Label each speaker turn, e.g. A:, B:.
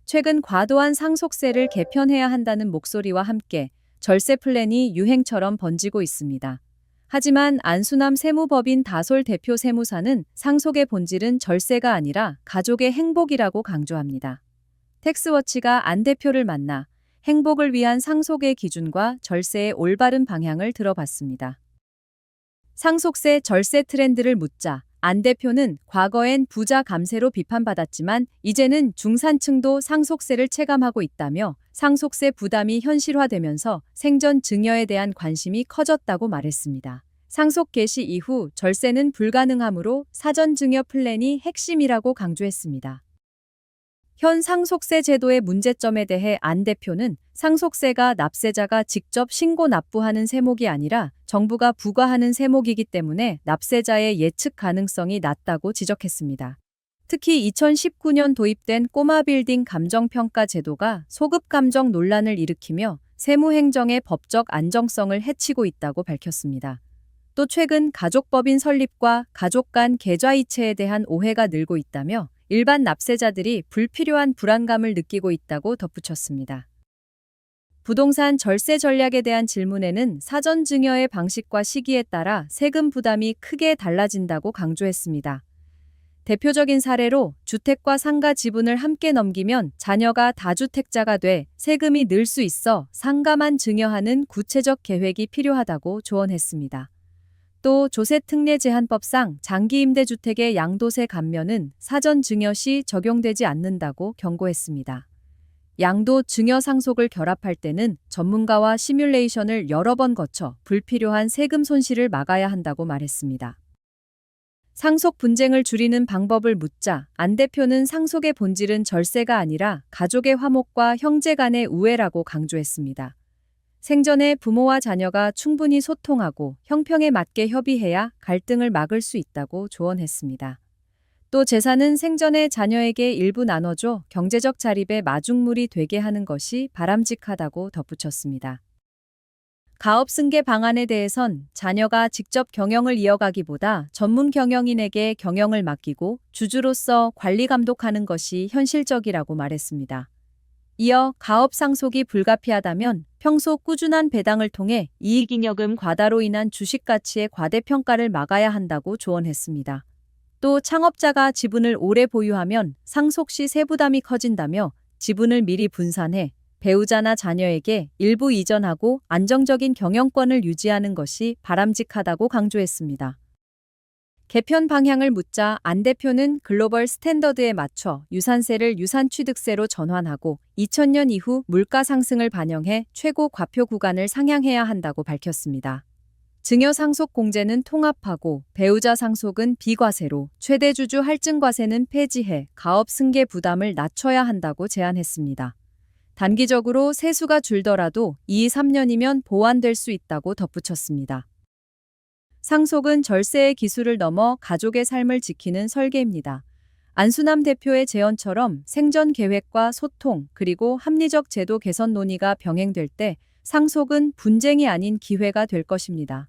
A: 최근 과도한 상속세를 개편해야 한다는 목소리와 함께 절세 플랜이 유행처럼 번지고 있습니다. 하지만 안수남 세무법인 다솔 대표 세무사는 상속의 본질은 절세가 아니라 가족의 행복이라고 강조합니다. 텍스워치가 안 대표를 만나 행복을 위한 상속의 기준과 절세의 올바른 방향을 들어봤습니다. 상속세 절세 트렌드를 묻자 안 대표는 과거엔 부자 감세로 비판받았지만 이제는 중산층도 상속세를 체감하고 있다며 상속세 부담이 현실화되면서 생전 증여에 대한 관심이 커졌다고 말했습니다. 상속 개시 이후 절세는 불가능하므로 사전 증여 플랜이 핵심이라고 강조했습니다. 현 상속세 제도의 문제점에 대해 안 대표는 상속세가 납세자가 직접 신고 납부하는 세목이 아니라 정부가 부과하는 세목이기 때문에 납세자의 예측 가능성이 낮다고 지적했습니다. 특히 2019년 도입된 꼬마 빌딩 감정평가 제도가 소급 감정 논란을 일으키며 세무행정의 법적 안정성을 해치고 있다고 밝혔습니다. 또 최근 가족법인 설립과 가족 간 계좌이체에 대한 오해가 늘고 있다며 일반 납세자들이 불필요한 불안감을 느끼고 있다고 덧붙였습니다. 부동산 절세 전략에 대한 질문에는 사전 증여의 방식과 시기에 따라 세금 부담이 크게 달라진다고 강조했습니다. 대표적인 사례로 주택과 상가 지분을 함께 넘기면 자녀가 다주택자가 돼 세금이 늘 수 있어 상가만 증여하는 구체적 계획이 필요하다고 조언했습니다. 또 조세특례제한법상 장기임대주택의 양도세 감면은 사전 증여 시 적용되지 않는다고 경고했습니다. 양도 증여 상속을 결합할 때는 전문가와 시뮬레이션을 여러 번 거쳐 불필요한 세금 손실을 막아야 한다고 말했습니다. 상속 분쟁을 줄이는 방법을 묻자 안 대표는 상속의 본질은 절세가 아니라 가족의 화목과 형제 간의 우애라고 강조했습니다. 생전에 부모와 자녀가 충분히 소통하고 형평에 맞게 협의해야 갈등을 막을 수 있다고 조언했습니다. 또 재산은 생전에 자녀에게 일부 나눠줘 경제적 자립의 마중물이 되게 하는 것이 바람직하다고 덧붙였습니다. 가업 승계 방안에 대해선 자녀가 직접 경영을 이어가기보다 전문 경영인에게 경영을 맡기고 주주로서 관리 감독하는 것이 현실적이라고 말했습니다. 이어 가업 상속이 불가피하다면 평소 꾸준한 배당을 통해 이익잉여금 과다로 인한 주식 가치의 과대평가를 막아야 한다고 조언했습니다. 또 창업자가 지분을 오래 보유하면 상속 시 세부담이 커진다며 지분을 미리 분산해 배우자나 자녀에게 일부 이전하고 안정적인 경영권을 유지하는 것이 바람직하다고 강조했습니다. 개편 방향을 묻자 안 대표는 글로벌 스탠더드에 맞춰 유산세를 유산취득세로 전환하고 2000년 이후 물가 상승을 반영해 최고 과표 구간을 상향해야 한다고 밝혔습니다. 증여 상속 공제는 통합하고 배우자 상속은 비과세로 최대 주주 할증과세는 폐지해 가업 승계 부담을 낮춰야 한다고 제안했습니다. 단기적으로 세수가 줄더라도 2-3년이면 보완될 수 있다고 덧붙였습니다. 상속은 절세의 기술을 넘어 가족의 삶을 지키는 설계입니다. 안수남 대표의 제언처럼 생전 계획과 소통 그리고 합리적 제도 개선 논의가 병행될 때 상속은 분쟁이 아닌 기회가 될 것입니다.